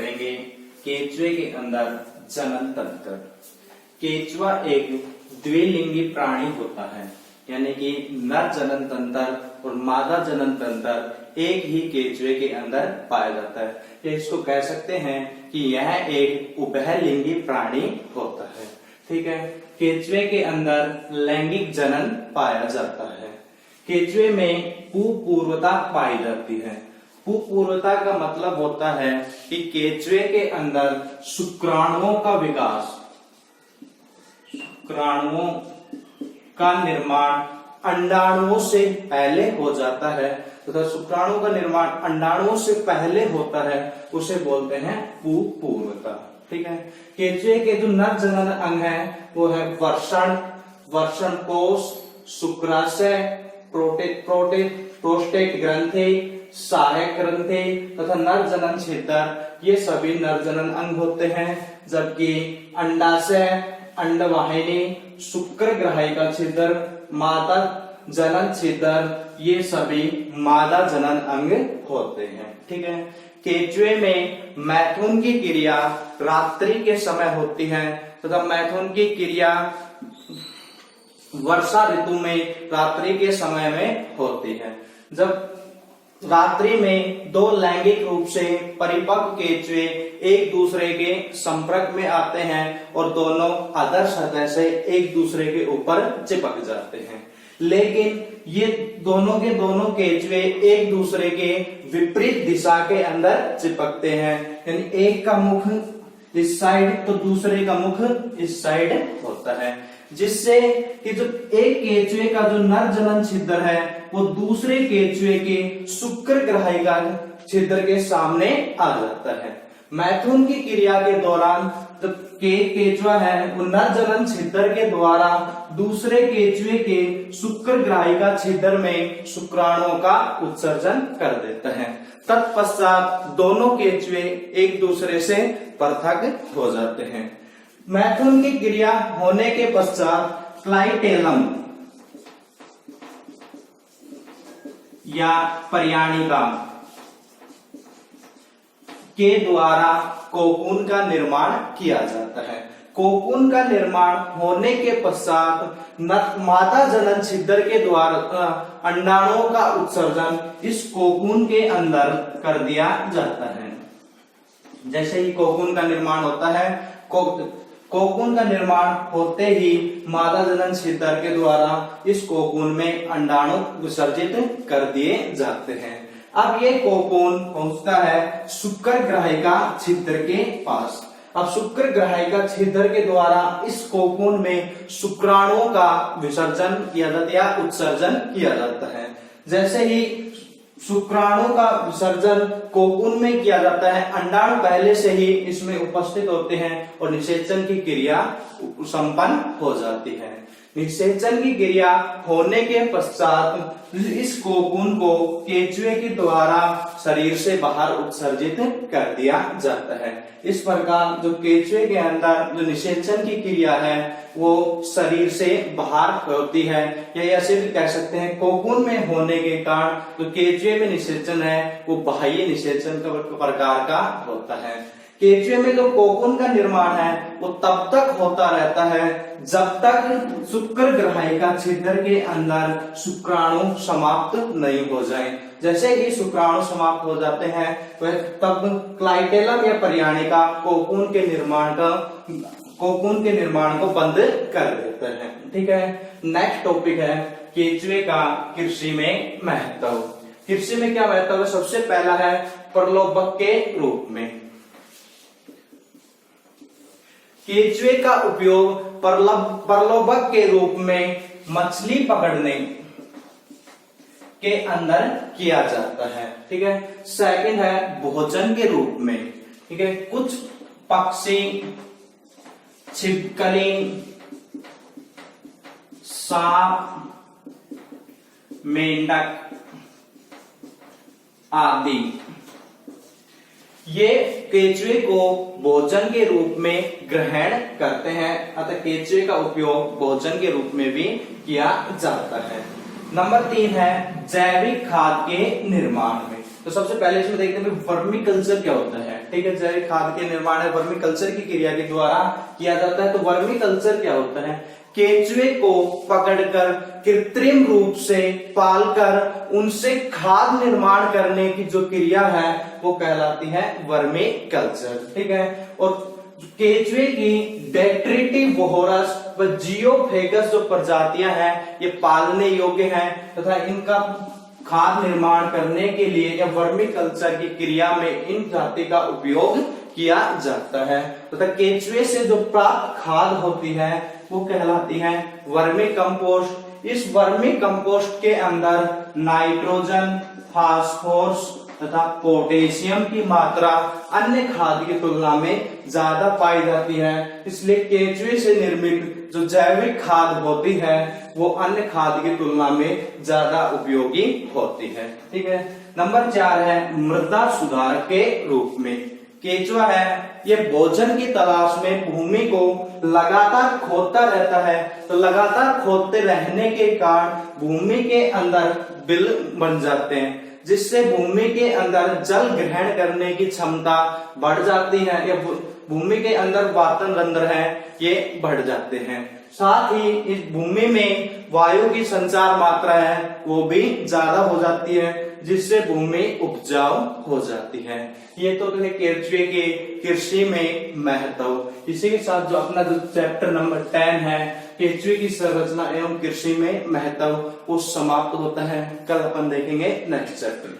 करेंगे केंचुए के अंदर जनन तंत्र। केंचुआ एक द्विलिंगी प्राणी होता है, यानी कि नर जनन तंत्र और मादा जनन तंत्र एक ही केंचुए के अंदर पाया जाता है। तो इसको कह सकते हैं कि यह एक उभयलिंगी प्राणी होता है। ठीक है, केंचुए के अंदर लैंगिक जनन पाया जाता है। केंचुए में पुपूर्वता पाई जाती है। पुपूर्वता का मतलब होता है कि केंचुए के अंदर शुक्राणुओं का विकास, शुक्राणुओं का निर्माण अंडाणुओं से पहले हो जाता है, तथा शुक्राणु का निर्माण अंडाणुओं से पहले होता है, उसे बोलते हैं पुपूर्वता। ठीक है, केंचुए के जो नर जनन अंग है वो है वर्षण, वर्षण कोश, शुक्राशय, प्रोस्टेट ग्रंथि, सहायक ग्रंथि तथा नर जनन छिद्र, ये सभी नर जनन अंग होते हैं। जबकि अंडाशय, अंडवाहिनी, शुक्र ग्राहिका छिद्र, मादा जनन छिद्र, ये सभी मादा जनन अंग होते हैं। ठीक है, केंचुए में मैथुन की क्रिया रात्रि के समय होती है तथा मैथुन की क्रिया वर्षा ऋतु में रात्रि के समय में होती है। जब रात्रि में दो लैंगिक रूप से परिपक्व केंचुए एक दूसरे के संपर्क में आते हैं और दोनों अधर सतह से एक दूसरे के ऊपर चिपक जाते हैं, लेकिन ये दोनों के दोनों केंचुए एक दूसरे के विपरीत दिशा के अंदर चिपकते हैं, यानी एक का मुख इस साइड तो दूसरे का मुख इस साइड होता है, जिससे कि जो एक केंचुए का जो नर जनन छिद्र है वो दूसरे केंचुए के शुक्र ग्राहिका छिद्र के सामने आ जाता है। मैथुन की क्रिया के दौरान जो केंचुआ है वो नर जनन छिद्र के द्वारा दूसरे केंचुए के शुक्र ग्राहिका छिद्र में शुक्राणुओं का उत्सर्जन कर देता है। तत्पश्चात दोनों केंचुए एक दूसरे से पृथक हो जाते हैं। मैथुन की क्रिया होने के पश्चात क्लाइटेलम या पर्याणिका के द्वारा कोकून का निर्माण किया जाता है। कोकून का निर्माण होने के पश्चात मादा जनन छिद्र के द्वारा अंडाणुओं का उत्सर्जन इस कोकून के अंदर कर दिया जाता है। जैसे ही कोकून का निर्माण होता है, कोकून का निर्माण होते ही मादा जनन छिद्र के द्वारा इस कोकून में अंडाणु विसर्जित कर दिए जाते हैं। अब ये कोकून पहुंचता है शुक्र ग्राहिका छिद्र के पास। अब शुक्र ग्राहिका छिद्र के द्वारा इस कोकून में शुक्राणुओं का विसर्जन किया जाता है या उत्सर्जन किया जाता है। जैसे ही शुक्राणु का विसर्जन कोकून में किया जाता है, अंडाणु पहले से ही इसमें उपस्थित होते हैं और निषेचन की क्रिया संपन्न हो जाती है। निषेचन की क्रिया होने के पश्चात इस कोकून को केंचुए के द्वारा शरीर से बाहर उत्सर्जित कर दिया जाता है। इस प्रकार जो केंचुए के अंदर जो निषेचन की क्रिया है वो शरीर से बाहर होती है, या सिर्फ कह सकते हैं कोकून में होने के कारण जो केंचुए में निषेचन है वो बाह्य निषेचन प्रकार का होता है। केंचुए में जो कोकून का निर्माण है वो तब तक होता रहता है जब तक शुक्र ग्राहिका छिद्र के अंदर शुक्राणु समाप्त नहीं हो जाए। जैसे ही शुक्राणु समाप्त हो जाते हैं वह तब क्लाइटेलम या पर्याणिका कोकून के निर्माण को बंद कर देते हैं। ठीक है, नेक्स्ट टॉपिक है केंचुए का कृषि में महत्व। कृषि में क्या महत्व है? सबसे पहला है प्रलोभक के रूप में। केंचुए का उपयोग प्रलोभक के रूप में मछली पकड़ने के अंदर किया जाता है। ठीक है, सेकंड है भोजन के रूप में। ठीक है, कुछ पक्षी, छिपकली, सांप, मेंढक आदि ये केंचुए को भोजन के रूप में ग्रहण करते हैं, अतः केंचुए का उपयोग भोजन के रूप में भी किया जाता है। नंबर 3 है जैविक खाद के निर्माण में। तो सबसे पहले इसमें देखते हैं वर्मी कल्चर क्या होता है। ठीक है, जैविक खाद के निर्माण है वर्मी कल्चर की क्रिया के द्वारा किया जाता है। तो वर्मी कल्चर क्या होता है? केंचुए को पकड़कर कृत्रिम रूप से पालकर उनसे खाद निर्माण करने की जो क्रिया है वो कहलाती है वर्मी कल्चर। ठीक है, और केंचुए की डेट्रिटिव वोहरस व जियोफेगस जो प्रजातियां हैं ये पालने योग्य हैं तथा इनका खाद निर्माण करने के लिए या वर्मी कल्चर की क्रिया में इन जाति का उपयोग किया जाता है तथा केंचुए से जो प्राप्त खाद होती है वो कहलाती है वर्मी कंपोस्ट। इस वर्मी कंपोस्ट के अंदर नाइट्रोजन, फास्फोरस तथा पोटेशियम की मात्रा अन्य खाद की तुलना में ज्यादा पाई जाती है, इसलिए केंचुए से निर्मित जो जैविक खाद होती है वो अन्य खाद की तुलना में ज्यादा उपयोगी होती है। ठीक है, नंबर 4 है मृदा सुधार के रूप में। केंचुआ है ये भोजन की तलाश में भूमि को लगातार खोदता रहता है, तो लगातार खोदते रहने के कारण भूमि के अंदर बिल बन जाते हैं जिससे भूमि के अंदर जल ग्रहण करने की क्षमता बढ़ जाती है या भूमि के अंदर वातन रंध्र है ये बढ़ जाते हैं। साथ ही इस भूमि में वायु की संचार मात्रा है वो भी ज्यादा हो जाती है जिससे भूमि उपजाऊ हो जाती है। ये तो केंचुए के कृषि में महत्व। इसी के साथ जो अपना जो चैप्टर नंबर 10 है केंचुए की संरचना एवं कृषि में महत्व वो समाप्त होता है। कल अपन देखेंगे नेक्स्ट चैप्टर।